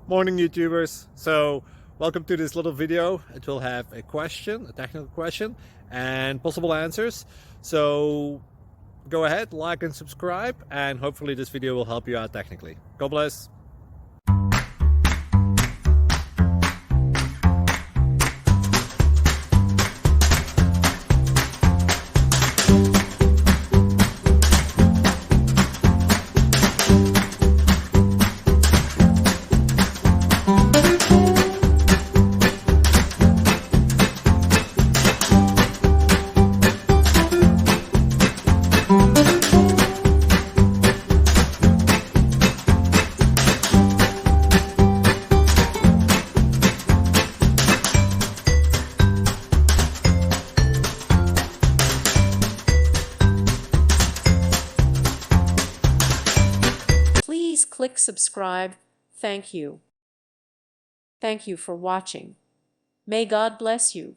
Morning YouTubers. So welcome to this little video. It will have a question, a technical question, and possible answers. So go ahead, like and subscribe, and hopefully this video will help you out technically. God bless. Please click subscribe. Thank you. Thank you for watching. May God bless you.